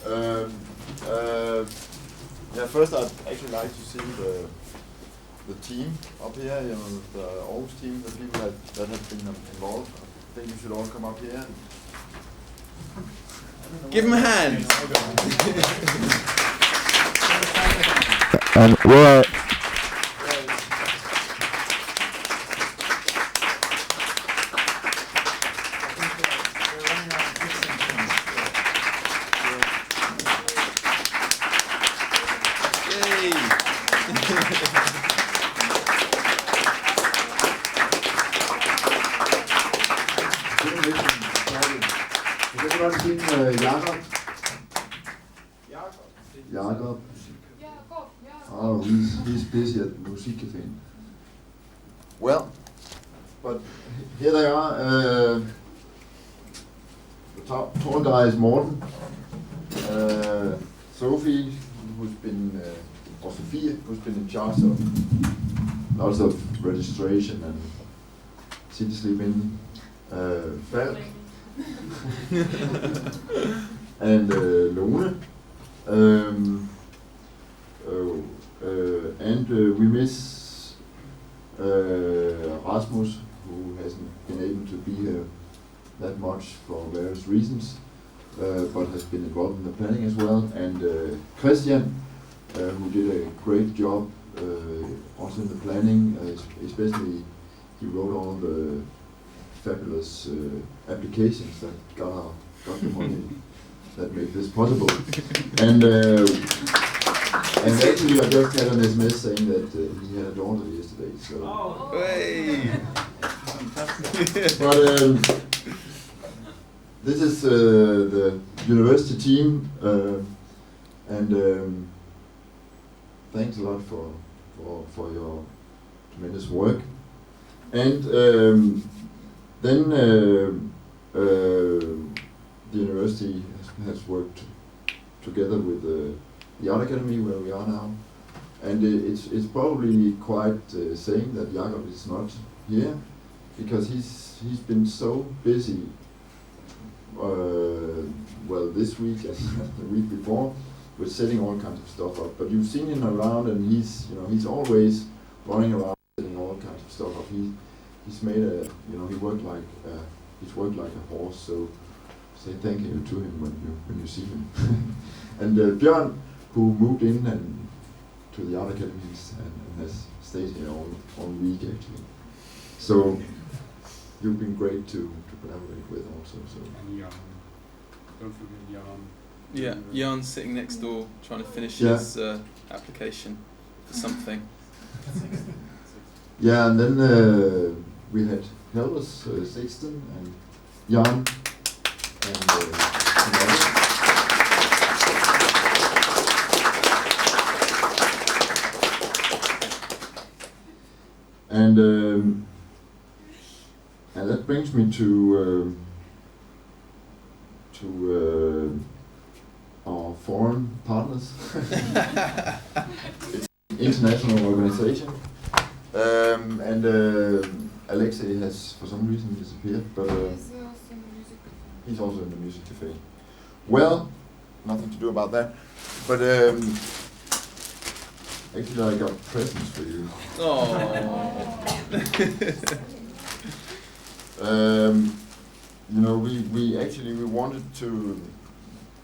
Um, yeah, first I'd actually like to see the team up here, you know, the Aarhus team, the people that have been involved. I think you should all come up here. Give them a hand. And we're Jakob. Oh, he's busy at Musikcaféen. Well, but here they are. The tall guy is Morten. Sophie, who's been, or Sophia, who's been in charge of lots of registration and city sleeping. Falk. And Lone. And we miss Rasmus, who hasn't been able to be here that much for various reasons, but has been involved in the planning as well. And Christian, who did a great job also in the planning, especially he wrote all the fabulous applications that got the money that made this possible. And actually I just had an SMS saying that he had a daughter yesterday, so... Oh. Hey. But this is the university team, and thanks a lot for your tremendous work. And then the university has worked together with the Art Academy where we are now, and it's probably quite saying that Jakob is not here because he's been so busy. Well, this week and the week before, with setting all kinds of stuff up. But you've seen him around, and he's always running around setting all kinds of stuff up. He's made he worked like a horse. So say thank you to him when you see him. And Björn, who moved in and to the Art Academy and has stayed here all week actually. So you've been great to collaborate with also. So. And Jan. Don't forget Jan. Yeah, Jan's sitting next door trying to finish his application for something. Yeah, and then we had Helvers, Sixten, and Jan, and that brings me to our foreign partners. It's an international organization, and Alexei has for some reason disappeared, but he's also in the Musikcaféen. Well, nothing to do about that, but actually I got presents for you. We wanted to,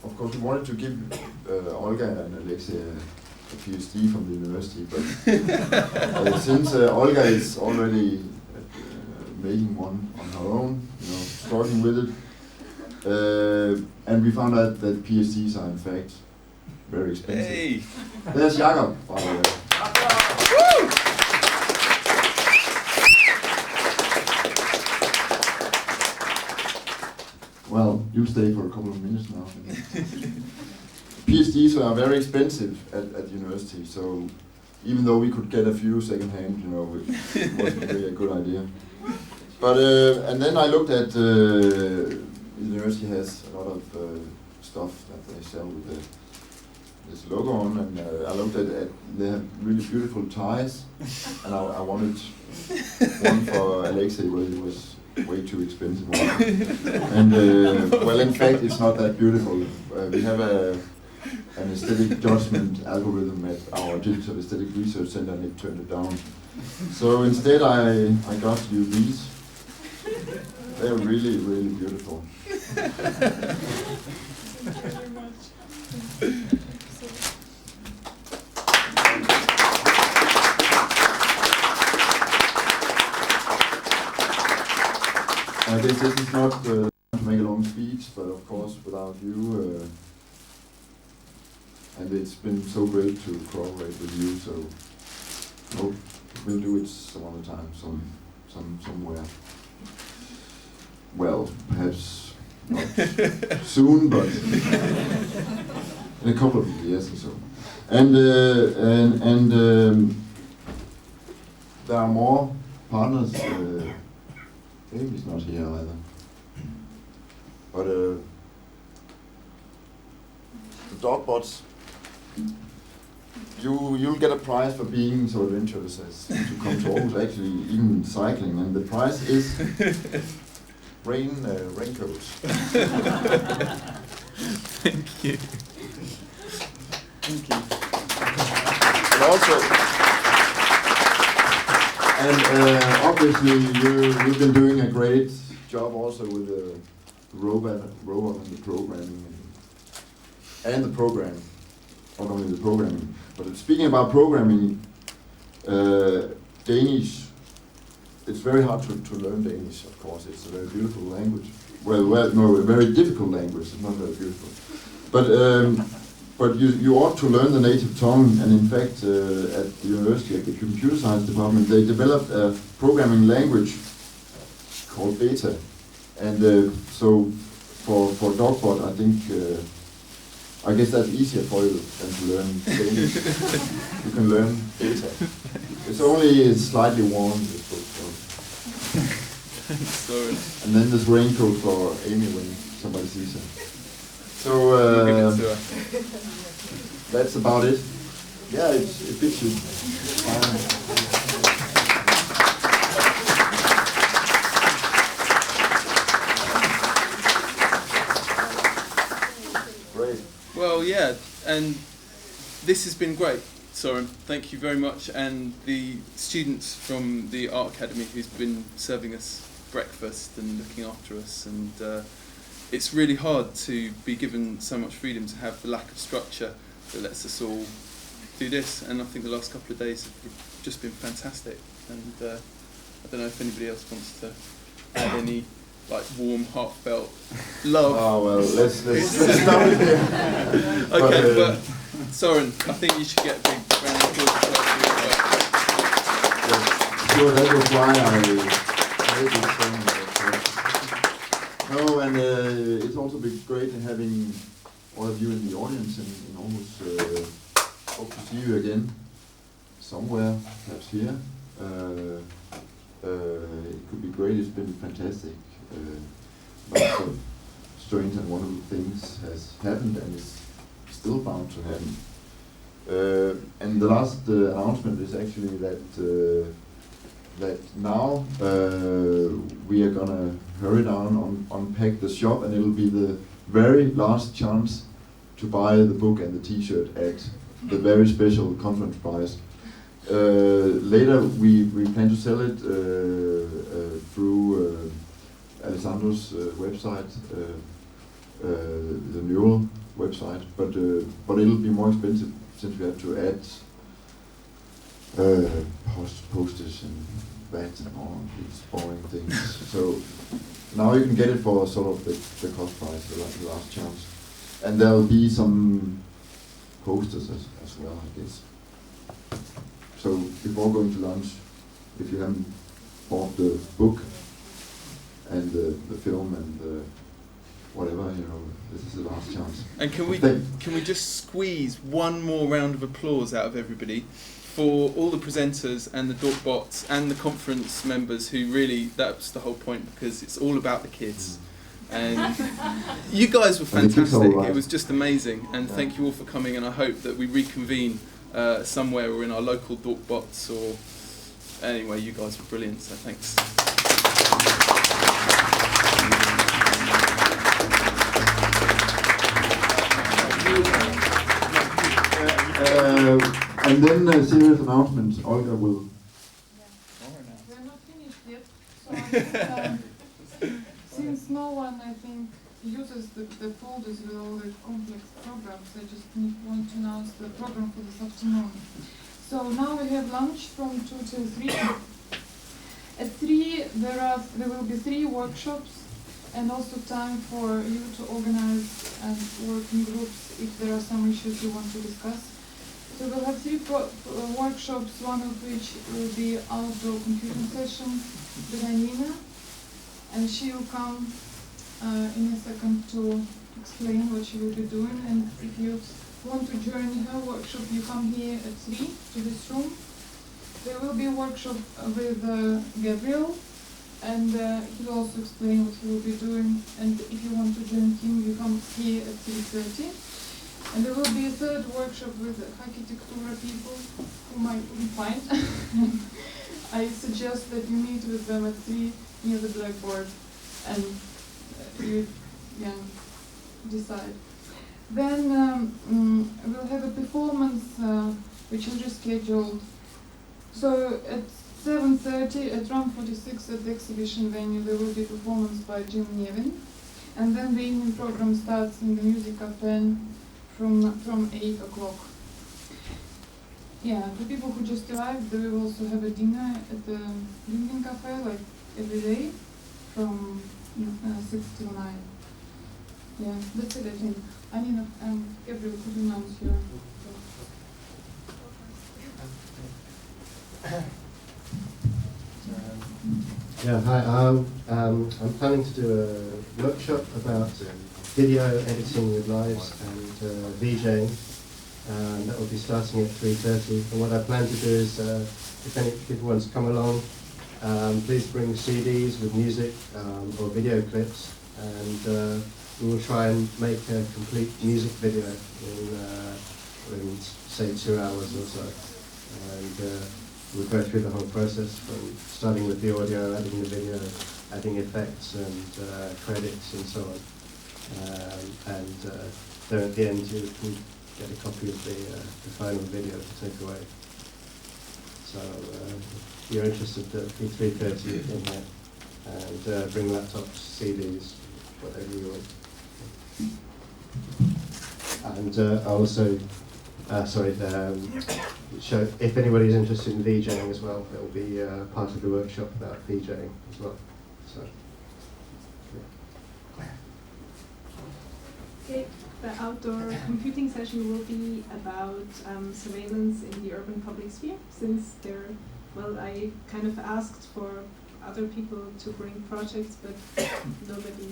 of course, we wanted to give Olga and Alexei a PhD from the university, but since Olga is already making one on her own, struggling with it, and we found out that PhDs are in fact very expensive. Hey. There's Jakob, by the way. Well, you stay for a couple of minutes now. PhDs are very expensive at university, so even though we could get a few second-hand, it wasn't really a good idea. But and then I looked at the university has a lot of stuff that they sell with this logo on, and I looked at they have really beautiful ties, and I wanted one for Alexei where he was way too expensive one. And well, in fact, it's not that beautiful. We have an aesthetic judgment algorithm at our Digital Aesthetic Research Center, and it turned it down. So instead, I got you these. They're really, really beautiful. Thank you very much. I guess this is not to make a long speech, but of course, without you, and it's been so great to cooperate with you. So, hope we'll do it some other time, somewhere. Well, perhaps not soon, but in a couple of years or so. And there are more partners. Amy's not here either. But the Dogbots, you'll get a prize for being so adventurous as to come to Aarhus, actually even cycling, and the prize is raincoats. Thank you. Thank you. And also, obviously you've been doing a great job also with the robot and the programming and the program, not only the programming. But speaking about programming, Danish, it's very hard to learn Danish, of course. It's a very beautiful language. Well, no, a very difficult language. It's not very beautiful. But you ought to learn the native tongue, and in fact, at the university, at the computer science department, they developed a programming language called Beta. And so for Dogbot, I guess that's easier for you than to learn Danish. You can learn Beta. It's only slightly warm, this book. So. Sorry. And then there's raincoat for Amy when somebody sees her. So that's about it. Yeah, it fits you. Great. Well, yeah, and this has been great, Søren. Thank you very much, and the students from the Art Academy who's been serving us breakfast and looking after us, and it's really hard to be given so much freedom, to have the lack of structure that lets us all do this. And I think the last couple of days have just been fantastic. And I don't know if anybody else wants to add any warm, heartfelt love. Oh well, let's stop it here. Okay, but Søren, I think you should get a big round of applause for your work. Yes, sure, that was why I made this song. No, and it's also been great having all of you in the audience and almost hope to see you again somewhere, perhaps here. It could be great. It's been fantastic. Lots of strange and wonderful things has happened and is still bound to happen. And the last announcement is actually that now we are gonna hurry down, unpack the shop, and it'll be the very last chance to buy the book and the T-shirt at the very special conference price. Later we plan to sell it through Alessandro's website, the Neural website, but it'll be more expensive since we have to add postage and VAT and all these boring things. So now you can get it for sort of the cost price, the last chance. And there'll be some posters as well, I guess. So before going to lunch, if you haven't bought the book and the film and whatever, this is the last chance. And can we just squeeze one more round of applause out of everybody for all the presenters and the Dorkbots and the conference members who really, that's the whole point, because it's all about the kids. And you guys were fantastic. It was just amazing. And thank you all for coming, and I hope that we reconvene somewhere or in our local Dorkbots or anyway, you guys were brilliant, so thanks. And then serious announcements. Olga will. We're not finished yet. So I think, since no one, I think, uses the folders with all the complex programs, I just want to announce the program for this afternoon. So now we have lunch from 2 till 3. At 3 there will be 3 workshops and also time for you to organize and work in groups if there are some issues you want to discuss. So we'll have 3 workshops, one of which will be outdoor computing session with Anina, and she will come in a second to explain what she will be doing. And if you want to join her workshop, you come here at 3 to this room. There will be a workshop with Gabriel, and he will also explain what he will be doing. And if you want to join him, you come here at 3:30. And there will be a 3rd workshop with Architectura people, whom I couldn't find. I suggest that you meet with them at 3 near the blackboard, and you can decide. Then we'll have a performance which is rescheduled. So at 7:30 at Room 46 at the exhibition venue there will be a performance by Jim Nevin. And then the evening program starts in the Music Cafe from 8 o'clock. Yeah, the people who just arrived, they will also have a dinner at the Evening Cafe, like every day, from 6 till 9. Yeah, that's it, I think. Anina, Gabriel, could you announce your... Yeah, hi. I'm planning to do a workshop about video editing with lives and VJing. That will be starting at 3:30. And what I plan to do is, if any people want to come along, please bring CDs with music or video clips, and we will try and make a complete music video in say 2 hours or so. And we'll go through the whole process from starting with the audio, adding the video, adding effects and credits and so on. And then at the end you can get a copy of the final video to take away. So if you're interested, be 3:30 in here, and bring laptops, CDs, whatever you want. And I'll also, show, if anybody's interested in VJing as well, there will be part of the workshop about VJing as well. So, yeah. Okay, the outdoor computing session will be about surveillance in the urban public sphere, since I kind of asked for other people to bring projects, but nobody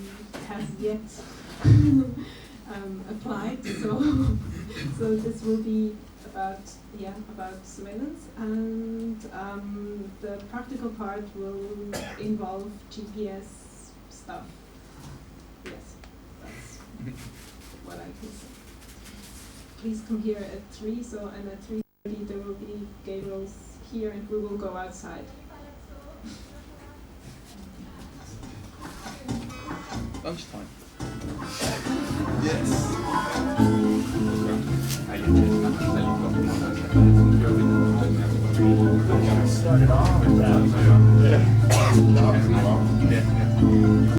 has yet applied, so this will be about surveillance, and the practical part will involve GPS stuff. Yes, that's what I can say. Please come here at 3, and at 3:30 there will be Gabriel's here, and we will go outside. Lunchtime. Started off with that.